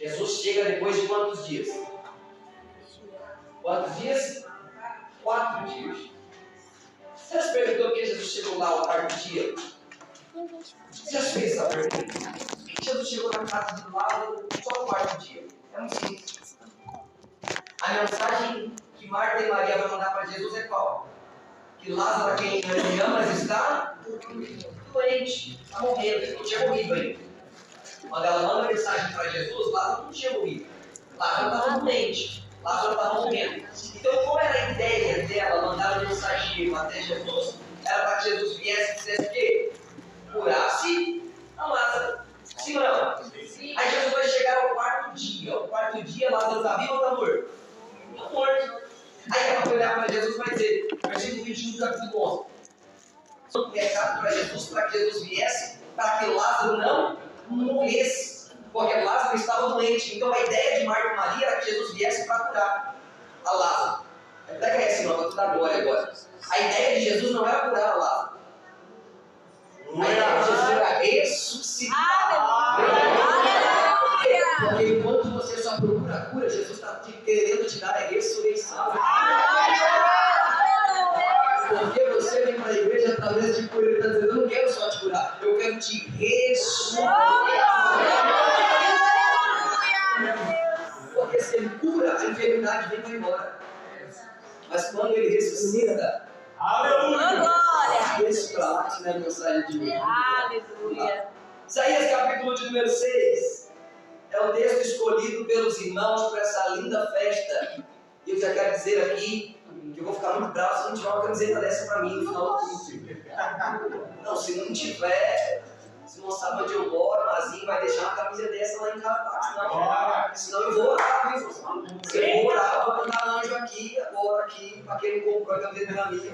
Jesus chega depois de quantos dias? Quantos dias? 4 dias. Você já se perguntou por que Jesus chegou lá ao 4º dia? Você já fez essa pergunta? Por que Jesus chegou na casa de Lázaro só no 4º dia? É muito simples. A mensagem que Marta e Maria vão mandar para Jesus é qual? Que Lázaro, a quem ele ama, mas está doente, está morrendo, não tinha morrido ainda. Quando ela manda mensagem para Jesus, Lázaro não tinha morrido. Lázaro estava doente, Lázaro estava morrendo. Então, qual era a ideia dela mandar o mensageiro até Jesus? Era para que Jesus viesse e dissesse o quê? Curasse a Lázaro. Sim ou não? Sim. Aí Jesus vai chegar ao 4º dia. O 4º dia, Lázaro está vivo ou está morto? Está morto. Aí ela vai olhar para Jesus e vai dizer, versículo 21 do capítulo 11. Pecado para Jesus, para que Jesus viesse, para que Lázaro não morresse. Porque Lázaro estava doente. Então a ideia de Marta e Maria era que Jesus viesse para curar a Lázaro. Pega essa nota, tu dá glória agora. A ideia de Jesus não era curar a Lázaro. A ideia de Jesus era ressuscitar. Porque enquanto você só procura a cura, Jesus está querendo te dar a ressurreição. Porque você vem para a igreja através de cura. Ele está dizendo, eu não quero só te curar, eu quero te ressuscitar. Porque se ele cura, a enfermidade vem para embora. Mas quando ele ressuscita, aleluia! Esse para lá que é a mensagem de hoje. Aleluia! Isaías capítulo de número 6 é o texto escolhido pelos irmãos para essa linda festa. E eu já quero dizer aqui que eu vou ficar muito bravo se não tiver uma camiseta dessa para mim no final do culto. Não, se não tiver, se não sabe onde eu moro, Mazinho vai deixar uma camisa dessa lá em casa. Senão eu vou orar, viu? Se eu vou orar, eu vou mandar anjo aqui, agora aqui, para quem não comprou a camiseta da minha.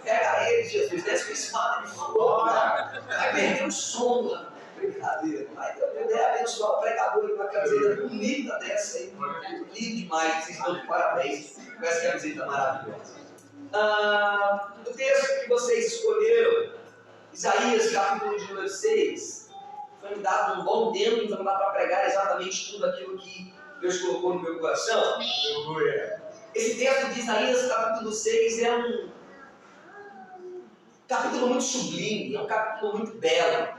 Pega ele, Jesus, desce com espada, por favor. Vai perder o sono lá. Brincadeira. Mas eu puder abençoar o pregador com a camiseta bonita dessa aí. Lindo demais, vocês estão de parabéns com essa camiseta maravilhosa. O texto que vocês escolheram, Isaías capítulo de número 6, foi me dado um bom tempo, então não dá para pregar exatamente tudo aquilo que Deus colocou no meu coração. Esse texto de Isaías capítulo 6 é um capítulo muito sublime, é um capítulo muito belo,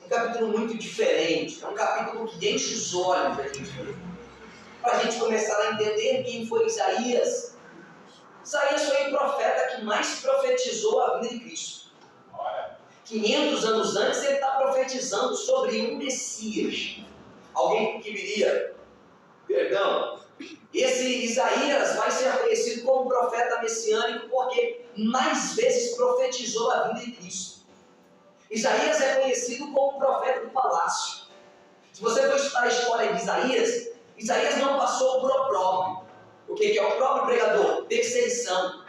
um capítulo muito diferente, é um capítulo que enche os olhos da gente ver. Para a gente começar a entender quem foi Isaías. Isaías foi o profeta que mais profetizou a vinda de Cristo. 500 anos antes ele está profetizando sobre um Messias, alguém que viria. Esse Isaías vai ser reconhecido como profeta messiânico porque mais vezes profetizou a vinda de Cristo. Isaías é conhecido como profeta do palácio. Se você for estudar a história de Isaías, Isaías não passou por opróbrio. O que é o próprio pregador? Perseguição.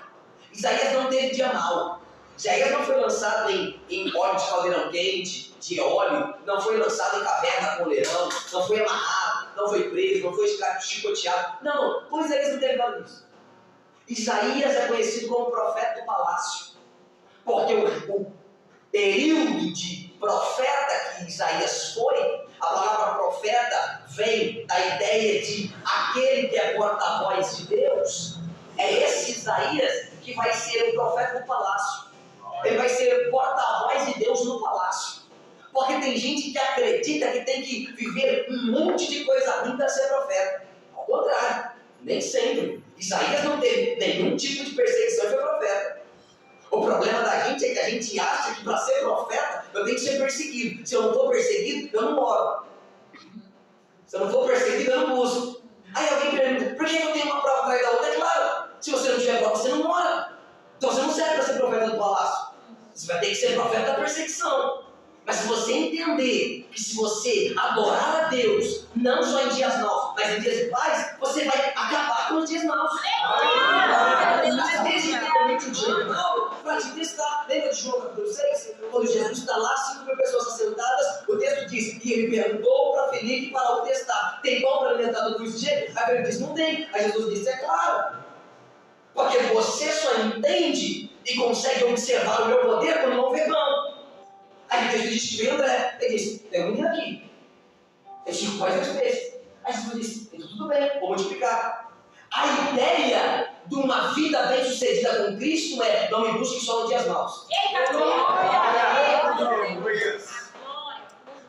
Isaías não teve dia mau. Isaías não foi lançado em óleo de caldeirão quente, de óleo, não foi lançado em caverna com leão, não foi amarrado, não foi preso, não foi chicoteado. Não, com Isaías não teve nada disso. Isaías é conhecido como profeta do palácio, porque o período de profeta que Isaías foi, a palavra profeta vem da ideia de aquele que é porta-voz de Deus. É esse Isaías que vai ser o profeta do palácio. Ele vai ser porta-voz de Deus no palácio. Porque tem gente que acredita que tem que viver um monte de coisa ruim para ser profeta. Ao contrário, nem sempre. Isaías não teve nenhum tipo de perseguição e foi profeta. O problema da gente é que a gente acha que para ser profeta eu tenho que ser perseguido. Se eu não estou perseguido, eu não moro. Se eu não for perseguido, eu não busco. Aí alguém pergunta, por que eu tenho uma prova atrás da outra? É claro, se você não tiver prova, você não mora. Então você não serve para ser profeta do palácio. Você vai ter que ser profeta da perseguição. Mas se você entender que se você adorar a Deus, não só em dias maus, mas em dias de paz, você vai acabar com os dias maus. Mas desde que permite um dia mau para te testar. Lembra de João capítulo 6? Quando Jesus está lá, 5.000 pessoas assentadas, o texto diz que ele perguntou para Felipe para o testar. Tem pão para alimentar todo esse dia? Aí ele disse, não tem. Aí Jesus disse, é claro. Porque você só entende e consegue observar o meu poder quando não vê pão. Aí o texto diz que veio André. Ele disse, tem um menino aqui. Eu digo, faz 2 vezes. Aí Jesus disse, então tudo bem, vou multiplicar. A ideia de uma vida bem sucedida com Cristo é, não me busque só nos dias maus.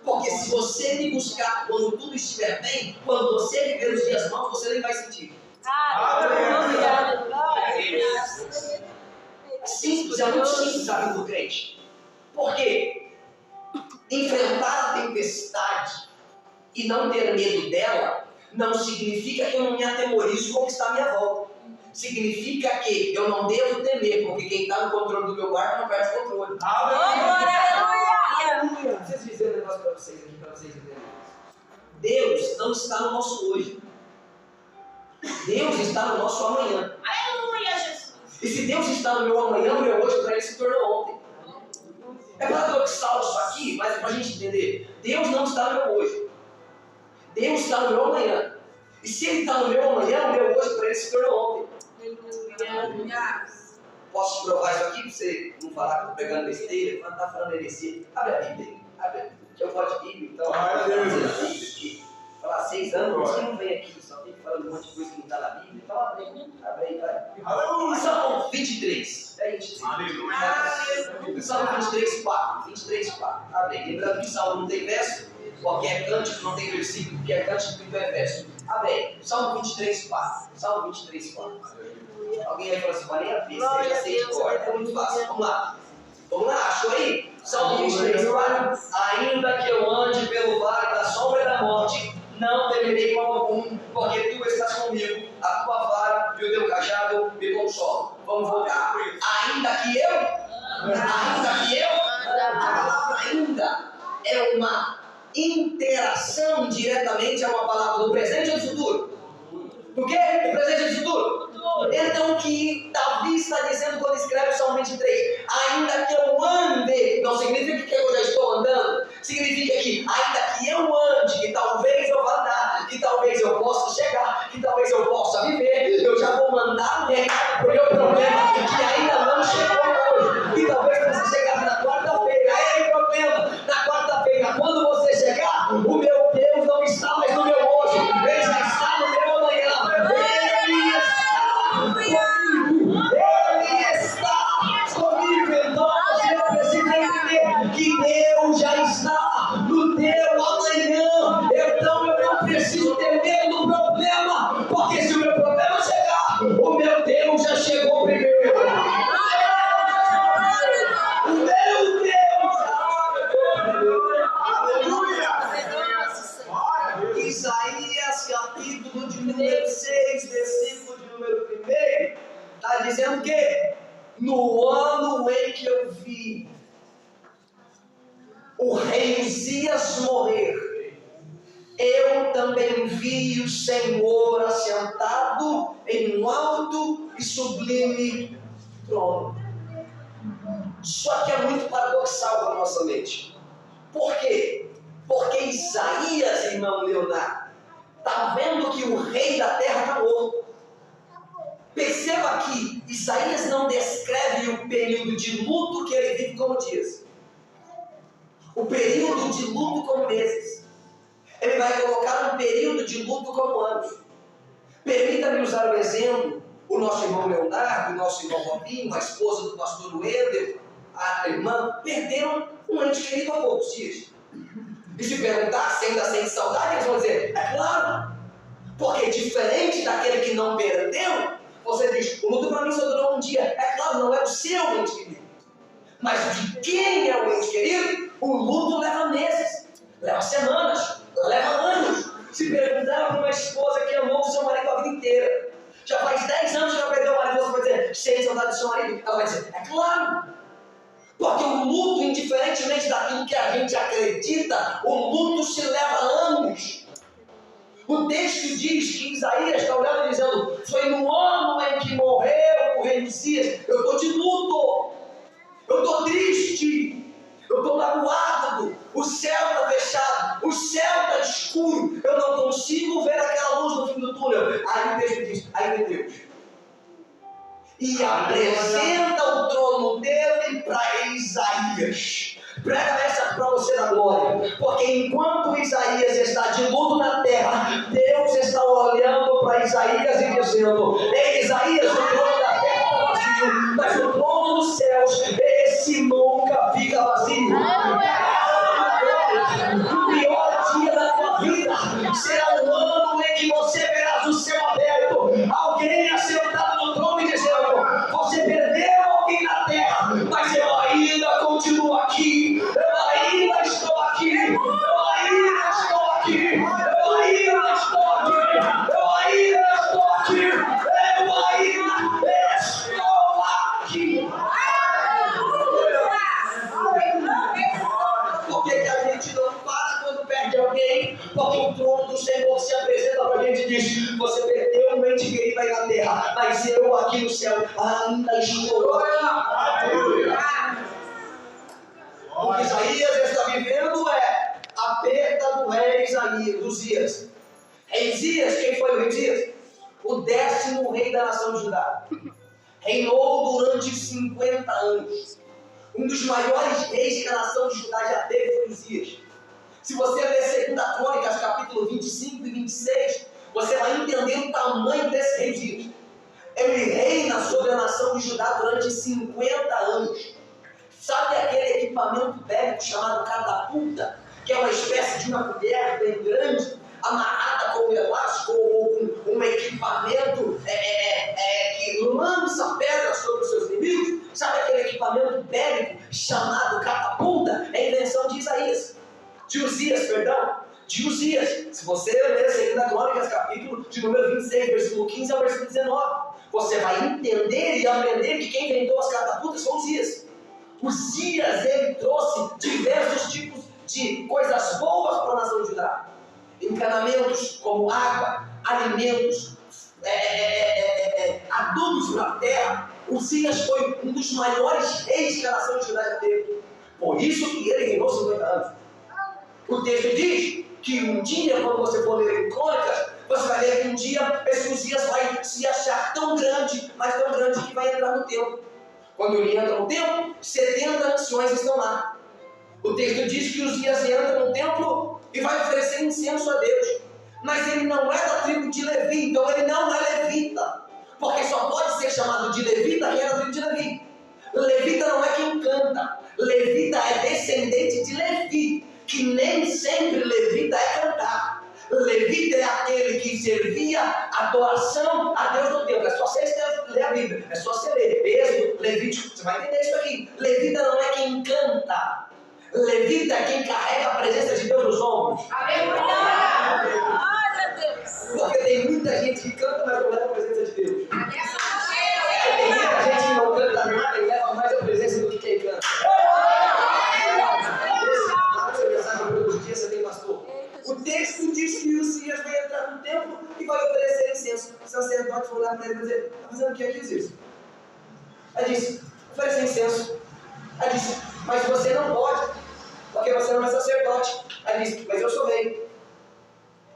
Porque se você me buscar quando tudo estiver bem, quando você viver os dias maus, você nem vai sentir. Simples, é muito simples a vida do crente. Por quê? Enfrentar a tempestade e não ter medo dela não significa que eu não me atemorizo com o que está à minha volta. Significa que eu não devo temer, porque quem está no controle do meu barco não perde o controle. Deixa eu dizer um negócio para vocês aqui, para vocês entenderem. Deus não está no nosso hoje. Deus está no nosso amanhã. Aleluia, Jesus. E se Deus está no meu amanhã, o meu hoje para ele se tornou ontem. É paradoxal isso aqui, mas é para a gente entender. Deus não está no meu hoje. Deus está no meu amanhã. E se ele está no meu amanhã, o meu hoje para ele se tornou ontem. Posso te provar isso aqui para você não falar que eu estou pegando besteira, não está falando heresia? Abre a Bíblia aí, abre a Bíblia. Que eu gosto de Bíblia, então falar 6 anos, você não vem aqui, só tem que falar um monte de coisa que não está na Bíblia, então abre aí, vai. Salmo 23. É 23. Salmo 23, 4. 23, 4. Abre aí. Lembrando que o Salmo não tem verso, qualquer cântico não tem versículo, porque é cântico não é verso. Abre aí. Salmo 23, 4. Salmo 23, 4. Alguém aí fala assim, Maria, você já sei de cor, é muito fácil. Vamos lá, achou aí? Salmo 23, 4. Ainda que eu ande pelo vale da sombra da morte, não temerei mal algum, porque tu estás comigo, a tua vara e o teu cajado me consolam. Vamos voltar. Ainda que eu, a palavra ainda é uma interação diretamente a uma palavra do presente ou do futuro? Do quê? Do presente ou do futuro? Então o que Davi está dizendo quando escreve o Salmo 23? Ainda que eu ande, não significa que eu já estou andando, significa que ainda que eu ande, que talvez eu vá andar, que talvez eu possa chegar, que talvez eu possa viver, eu já vou mandar um recado para o meu problema, que ainda não chegou hoje, que talvez você chegar na quarta-feira, é o problema, na quarta-feira, quando você chegar, o meu Deus não está mais no meu hoje, ele já está no meu amanhã, Ele está comigo, então você precisa entender que Deus já está no teu amanhã. Então eu não preciso ter medo do problema, porque se o meu problema chegar, o meu Deus já chegou primeiro. O meu Deus já chegou primeiro. Isaías capítulo de número 6, versículo de número 1, está dizendo que no ano em que eu vi o rei Uzias morrer, eu também vi o Senhor assentado em um alto e sublime trono. Só que é muito paradoxal para a nossa mente. Por quê? Porque Isaías, irmão Leonardo, está vendo que o rei da terra está morto. Perceba que Isaías não descreve o período de luto que ele vive como dias. O período de luto como meses. Ele vai colocar um período de luto como anos. Permita-me usar o exemplo. O nosso irmão Leonardo, o nosso irmão Robinho, a esposa do pastor Wendel, a irmã, perderam um ente querido há poucos dias. E se perguntar se ainda sente saudade, eles vão dizer, é claro. Porque diferente daquele que não perdeu, você diz, o luto para mim só durou um dia. É claro, não é o seu ente querido. Mas de quem é o ente querido, o luto leva meses, leva semanas, leva anos. Se perguntar para uma esposa que amou o seu marido a vida inteira, já faz 10 anos que ela perdeu o marido, você vai dizer, sente saudade do seu marido? Ela vai dizer, é claro. Porque o luto, indiferentemente daquilo que a gente acredita, o luto se leva anos. O texto diz que Isaías está olhando e dizendo, foi no ano em que morreu o rei Uzias, eu estou de luto, eu estou triste, eu estou magoado, o céu está fechado, o céu está escuro, eu não consigo ver aquela luz no fim do túnel. Aí o texto diz, aí vem Deus. E apresenta o trono dele para Isaías. Prega essa para você da glória. Porque enquanto Isaías está de luto na terra, Deus está olhando para Isaías e dizendo: ei, Isaías, o trono da terra está vazio, mas o trono dos céus, esse nunca fica vazio. O pior dia da tua vida será o ano em que você verás o céu aberto, alguém assentado no trono e dizendo: você perdeu alguém na terra, mas eu ainda continuo aqui, eu ainda estou aqui, eu ainda estou aqui, eu ainda estou aqui, eu ainda estou aqui, eu ainda estou aqui. Por que a gente não para quando perde alguém? Porque o trono do Senhor se apresenta para a gente e diz: você perdeu um ente querido aí na terra, mas eu aqui no céu ainda estou aqui. O que Isaías está vivendo é a perda do rei Uzias. Rei Uzias, quem foi o rei Uzias? O 10º rei da nação de Judá. Reinou durante 50 anos. Um dos maiores reis que a nação de Judá já teve foi Uzias. Se você ler 2 Crônicas, capítulo 25 e 26, você vai entender o tamanho desse rei Uzias. Ele reina sobre a nação de Judá durante 50 anos. Sabe aquele equipamento bélico chamado catapulta? Que é uma espécie de uma colher bem grande, amarrada com um elástico ou com um equipamento que lança pedras sobre os seus inimigos? Sabe aquele equipamento bélico chamado catapulta? É a invenção de Uzias. De Uzias. Se você ler 2 Crônicas, capítulo de número 26, versículo 15 ao versículo 19, você vai entender e aprender que quem inventou as catapultas foi Uzias. Uzias, ele trouxe diversos tipos de coisas boas para a nação de Judá. Encanamentos como água, alimentos, adubos para a terra. Uzias foi um dos maiores reis que a nação de Judá já teve. Por isso que ele reinou 50 anos. O texto diz que um dia, quando você for ler em Crônicas, você vai ler que um dia esse Uzias vai se achar tão grande, mas tão grande que vai entrar no templo. Quando ele entra no templo, 70 anciões estão lá. O texto diz que Uzias entra no templo e vai oferecer incenso a Deus. Mas ele não é da tribo de Levi, então ele não é levita. Porque só pode ser chamado de levita quem é da tribo de Levi. Levita não é quem canta. Levita é descendente de Levi, que nem sempre levita é cantar. Levita é aquele que servia adoração a Deus no templo. É só você ler a Bíblia, é só você ler Êxodo, Levítico, você vai entender isso aqui. Levita não é quem canta. Levita é quem carrega a presença de Deus nos ombros. Porque tem muita gente que canta, mas não leva a presença de Deus. Tem muita gente que não canta nada e leva mais a presença do que quem canta. Você tem pastor. O texto diz que Uzias vai entrar no templo e vai oferecer incenso. O sacerdote foi lá para ele e dizer: está fazendo o que aqui, Uzias? Aí disse: oferecer incenso. Aí disse: mas você não pode, porque você não é sacerdote. Aí disse: mas eu sou rei.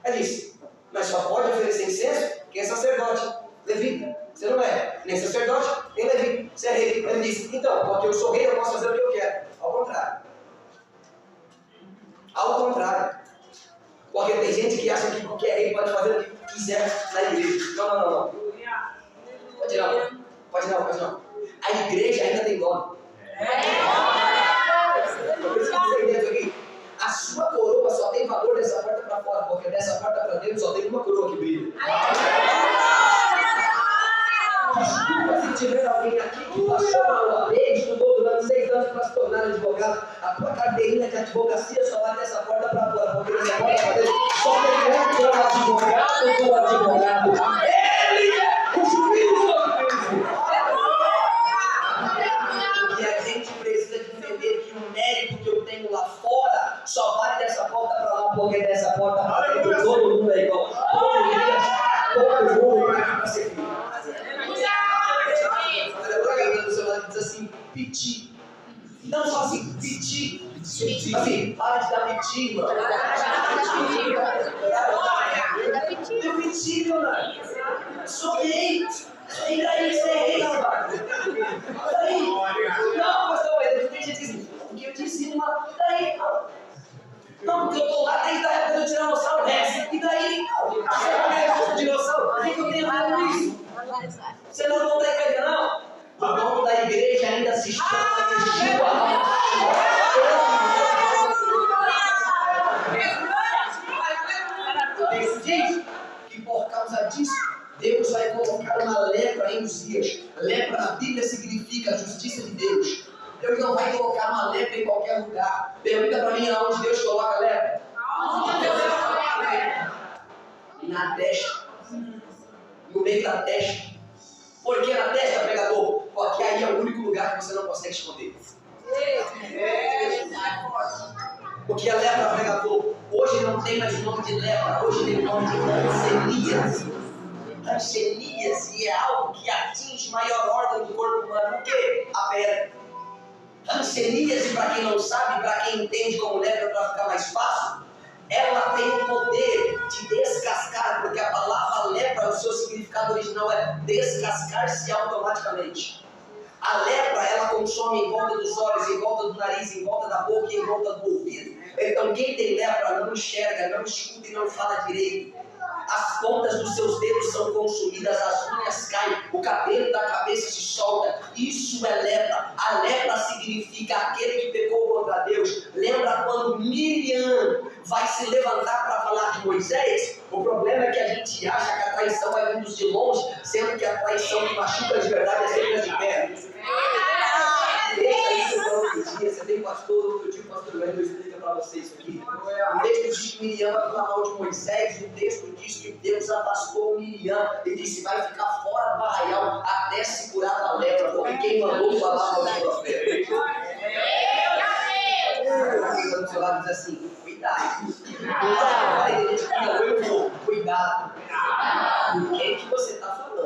Aí disse: mas só pode oferecer incenso quem é sacerdote. Levita, você não é nem sacerdote, nem levita, você é rei. Ele disse: então, porque eu sou rei, eu posso fazer o que eu quero. Ao contrário. Ao contrário. Porque tem gente que acha que qualquer rei pode fazer o que quiser na igreja. Não. Pode não. A igreja ainda tem dono. Por isso que você entende aqui. A sua coroa só tem valor dessa porta para fora, porque dessa porta para dentro só tem uma coroa que brilha. Desculpa se tiver alguém aqui que passou na OAB, estudou durante 6 anos para se tornar advogado. A tua carteirinha de advocacia só vai dessa porta para fora, porque dessa porta para dentro só tem um advogado do advogado. Ele é o juiz do juiz. E a gente precisa de entender que o mérito que eu tenho lá fora só vai dessa porta para lá, porque dessa porta para dentro todo mundo é igual. Todo mundo é para servir. Diz assim: piti. Não só assim, piti. Assim, para de dar piti, mano. Deu piti, mano. Sou rei. E daí você é rei, rapaz. Daí. Não, pastor, tem gente que diz: porque eu te ensino assim, não. Você não tem um pouco de noção? O que eu tenho a ver com isso? Você não está entendendo, não? O nome da igreja ainda se chama Yeshua. O texto diz que por causa disso, Deus vai colocar uma lepra em Uzias. Lepra na Bíblia significa a justiça de Deus. Deus não vai colocar uma lepra em qualquer lugar. Pergunta para mim aonde Deus coloca a lepra. Na testa. No meio da testa. Por que na testa, pregador? Porque aí é o único lugar que você não consegue esconder. Porque a lepra, pregador, hoje não tem mais o nome de lepra, hoje tem o nome de hanseníase. Hanseníase é algo que atinge maior órgão do corpo humano. O que? A pele. Hanseníase, para quem não sabe, para quem entende como lepra para ficar mais fácil, ela tem o poder de descascar, porque a palavra lepra, o seu significado original é descascar-se automaticamente. A lepra, ela consome em volta dos olhos, em volta do nariz, em volta da boca e em volta do ouvido. Então quem tem lepra não enxerga, não escuta e não fala direito. As pontas dos seus dedos são consumidas, as unhas caem, o cabelo da cabeça se solta. Isso é lepra. A lepra significa aquele que pecou contra Deus. Lembra quando Miriam vai se levantar para falar de Moisés? O problema é que a gente acha que a traição vai vindo de longe, sendo que a traição que machuca de verdade é sempre de perto. Deixa isso para outro dia. Você tem pastor, outro dia o pastor Leandro explica para você isso aqui. O texto diz que Miriam vai falar mal de Moisés, e o texto diz que Deus afastou Miriam e disse: vai ficar fora do arraial até se curar da lepra, porque quem mandou falar mal de profeta? Alguém do seu lado diz assim: cuidado. Cuidado. Cuidado. Com quem que você está falando?